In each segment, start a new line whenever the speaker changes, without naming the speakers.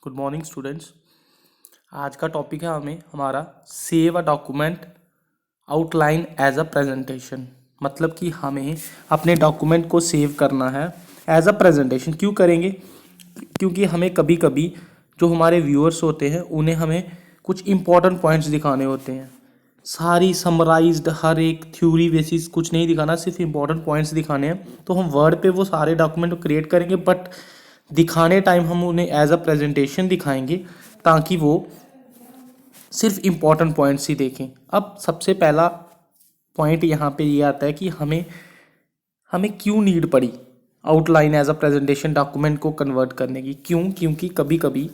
Good morning students. आज का topic है हमारा save a document outline as a presentation. मतलब कि हमें अपने डॉक्यूमेंट को सेव करना है एज अ प्रेजेंटेशन। क्यों करेंगे? क्योंकि हमें कभी कभी जो हमारे व्यूअर्स होते हैं उन्हें हमें कुछ इंपॉर्टेंट पॉइंट्स दिखाने होते हैं। सारी समराइज्ड हर एक थ्योरी बेसिस कुछ नहीं दिखाना, सिर्फ इंपॉर्टेंट पॉइंट्स दिखाने हैं। तो हम वर्ड पे वो सारे डॉक्यूमेंट को क्रिएट करेंगे, बट दिखाने टाइम हम उन्हें एज अ प्रेजेंटेशन दिखाएंगे ताकि वो सिर्फ इम्पॉर्टेंट पॉइंट्स ही देखें। अब सबसे पहला पॉइंट यहाँ पे ये आता है कि हमें हमें क्यों नीड पड़ी outline as a presentation document को कन्वर्ट करने की। क्यों? क्योंकि कभी कभी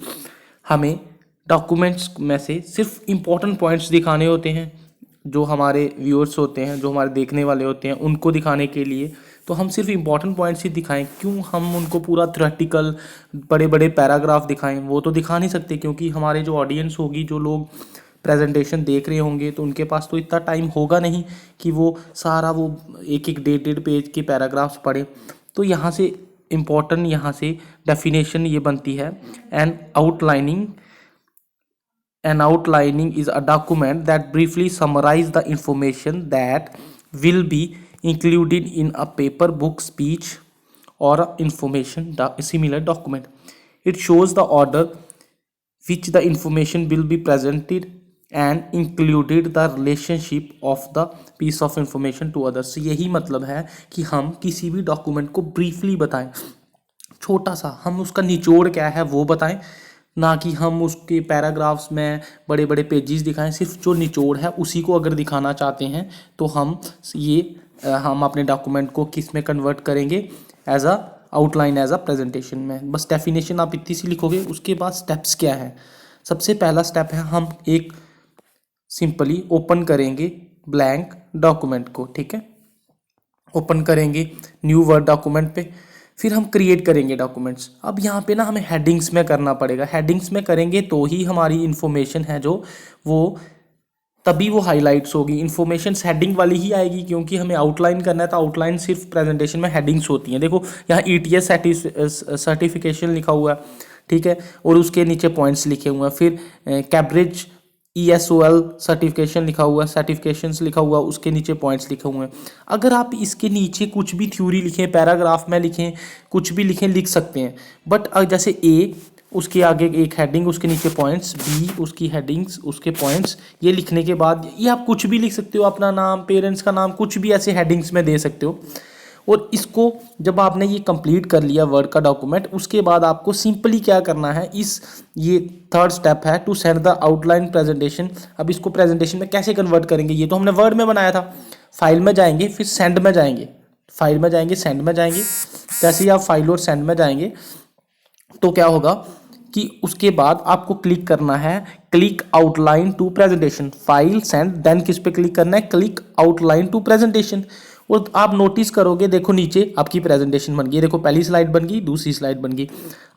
हमें डॉक्यूमेंट्स में से सिर्फ इम्पॉर्टेंट पॉइंट्स दिखाने होते हैं, जो हमारे व्यूअर्स होते हैं, जो हमारे देखने वाले होते हैं, उनको दिखाने के लिए तो हम सिर्फ इम्पॉर्टेंट पॉइंट्स ही दिखाएं। क्यों हम उनको पूरा थ्योरेटिकल बड़े बड़े पैराग्राफ दिखाएं? वो तो दिखा नहीं सकते, क्योंकि हमारे जो ऑडियंस होगी, जो लोग प्रेजेंटेशन देख रहे होंगे, तो उनके पास तो इतना टाइम होगा नहीं कि वो सारा वो एक एक डेढ़ पेज के पैराग्राफ्स पढ़े। तो यहाँ से इम्पॉर्टेंट, यहाँ से डेफिनेशन ये बनती है, and outlining An outlining is a document that briefly summarizes the information that will be included in a paper, book, speech, or a similar document. It shows the order which the information will be presented and included the relationship of the piece of information to others. यही मतलब है कि हम किसी भी document को briefly बताएं, छोटा सा, हम उसका निचोड़ क्या है वो बताएं, ना कि हम उसके पैराग्राफ्स में बड़े बड़े पेजेस दिखाएं। सिर्फ जो निचोड़ है उसी को अगर दिखाना चाहते हैं तो हम अपने डॉक्यूमेंट को किस में कन्वर्ट करेंगे? As a outline, as a presentation में। बस डेफिनेशन आप इतनी सी लिखोगे। उसके बाद स्टेप्स क्या है? सबसे पहला स्टेप है, हम एक सिंपली ओपन करेंगे ब्लैंक डॉक्यूमेंट को। ठीक है, ओपन करेंगे न्यू वर्ड डॉक्यूमेंट पे, फिर हम क्रिएट करेंगे डॉक्यूमेंट्स। अब यहाँ पे ना हमें हेडिंग्स में करना पड़ेगा। हेडिंग्स में करेंगे तो ही हमारी इन्फॉर्मेशन है जो वो तभी वो हाईलाइट्स होगी। इन्फॉर्मेशन हेडिंग वाली ही आएगी, क्योंकि हमें आउटलाइन करना है। तो आउटलाइन सिर्फ प्रेजेंटेशन में हेडिंग्स होती हैं। देखो यहाँ ETS सर्टिफिकेशन लिखा हुआ है, ठीक है, और उसके नीचे पॉइंट्स लिखे हुए हैं। फिर कैम्ब्रिज ESOL सर्टिफिकेशन लिखा हुआ है, सर्टिफिकेशंस लिखा हुआ है, उसके नीचे पॉइंट्स लिखे हुए हैं। अगर आप इसके नीचे कुछ भी थ्योरी लिखें, पैराग्राफ में लिखें, कुछ भी लिखें, लिख सकते हैं। बट जैसे A, उसके आगे एक हेडिंग, उसके नीचे पॉइंट्स, B उसकी हेडिंग्स, उसके पॉइंट्स, ये लिखने के बाद ये आप कुछ भी लिख सकते हो, अपना नाम, पेरेंट्स का नाम, कुछ भी ऐसे हेडिंग्स में दे सकते हो। और इसको जब आपने ये कंप्लीट कर लिया वर्ड का डॉक्यूमेंट, उसके बाद आपको सिंपली क्या करना है, ये थर्ड स्टेप है, to send the outline presentation. अब इसको प्रेजेंटेशन में कैसे कन्वर्ट करेंगे? ये तो हमने वर्ड में बनाया था। फाइल में जाएंगे, फिर सेंड में जाएंगे, फाइल में जाएंगे, सेंड में जाएंगे। जैसे ही आप फाइल और सेंड में जाएंगे तो क्या होगा कि उसके बाद आपको क्लिक करना है click outline to presentation. File, send, then किस पे क्लिक करना है? Click outline to presentation. और आप नोटिस करोगे, देखो नीचे आपकी प्रेजेंटेशन बन गई। देखो पहली स्लाइड बन गई, दूसरी स्लाइड बन गई।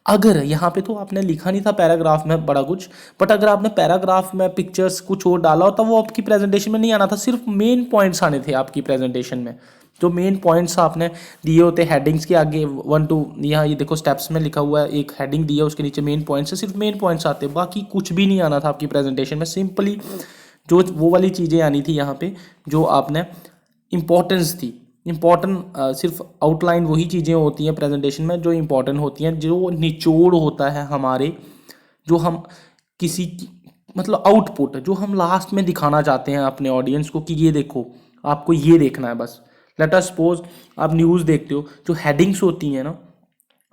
अगर यहाँ पे तो आपने लिखा नहीं था पैराग्राफ में बड़ा कुछ, बट अगर आपने पैराग्राफ में पिक्चर्स कुछ और डाला होता, वो आपकी प्रेजेंटेशन में नहीं आना था। सिर्फ मेन पॉइंट्स आने थे आपकी प्रेजेंटेशन में। जो मेन पॉइंट्स आपने दिए होते हेडिंग्स के आगे 1 2, यहाँ ये देखो स्टेप्स में लिखा हुआ है, एक हेडिंग दिया, उसके नीचे मेन पॉइंट्स है, सिर्फ मेन पॉइंट्स आते, बाकी कुछ भी नहीं आना था आपकी प्रेजेंटेशन में। सिंपली जो वो वाली चीज़ें आनी थी यहाँ पे, जो आपने इंपॉर्टेंस थी। इम्पॉर्टेंट सिर्फ आउटलाइन वही चीज़ें होती हैं प्रेजेंटेशन में जो इम्पॉर्टेंट होती हैं, जो निचोड़ होता है हमारे, जो हम किसी मतलब आउटपुट जो हम लास्ट में दिखाना चाहते हैं अपने ऑडियंस को कि ये देखो, आपको ये देखना है। बस लेट अस सपोज आप न्यूज़ देखते हो, जो हेडिंग्स होती हैं ना,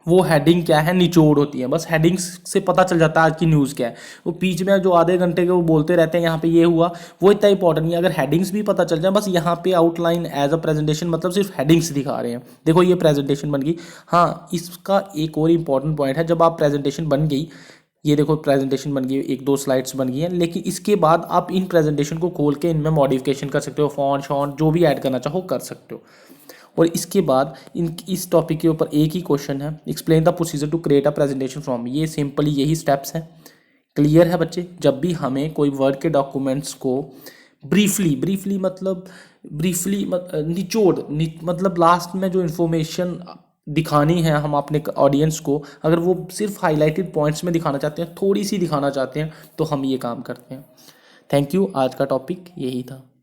वो हेडिंग क्या है? निचोड़ होती है। बस हेडिंग्स से पता चल जाता है आज की न्यूज़ क्या है। वो बीच में जो आधे घंटे के वो बोलते रहते हैं यहाँ पे ये हुआ, वो इतना इंपॉर्टेंट नहीं है। अगर हेडिंग्स भी पता चल जाए, बस यहाँ पे आउटलाइन एज अ प्रेजेंटेशन मतलब सिर्फ हेडिंग्स दिखा रहे हैं। देखो ये प्रेजेंटेशन बन गई। हाँ, इसका एक और इम्पॉर्टेंट पॉइंट है, जब आप प्रेजेंटेशन बन गई, ये देखो प्रेजेंटेशन बन गई, 1 2 स्लाइड्स बन गई हैं, लेकिन इसके बाद आप इन प्रेजेंटेशन को खोल के इनमें मॉडिफिकेशन कर सकते हो, फॉन्ट शॉन्ट जो भी ऐड करना चाहो कर सकते हो। और इसके बाद इस टॉपिक के ऊपर एक ही क्वेश्चन है, explain the procedure to create a presentation from. ये सिंपली यही स्टेप्स हैं। क्लियर है बच्चे? जब भी हमें कोई वर्ड के डॉक्यूमेंट्स को ब्रीफली मतलब निचोड़ मतलब लास्ट में जो इन्फॉर्मेशन दिखानी है हम अपने ऑडियंस को, अगर वो सिर्फ हाईलाइटेड पॉइंट्स में दिखाना चाहते हैं, थोड़ी सी दिखाना चाहते हैं, तो हम ये काम करते हैं। Thank you. आज का टॉपिक यही था।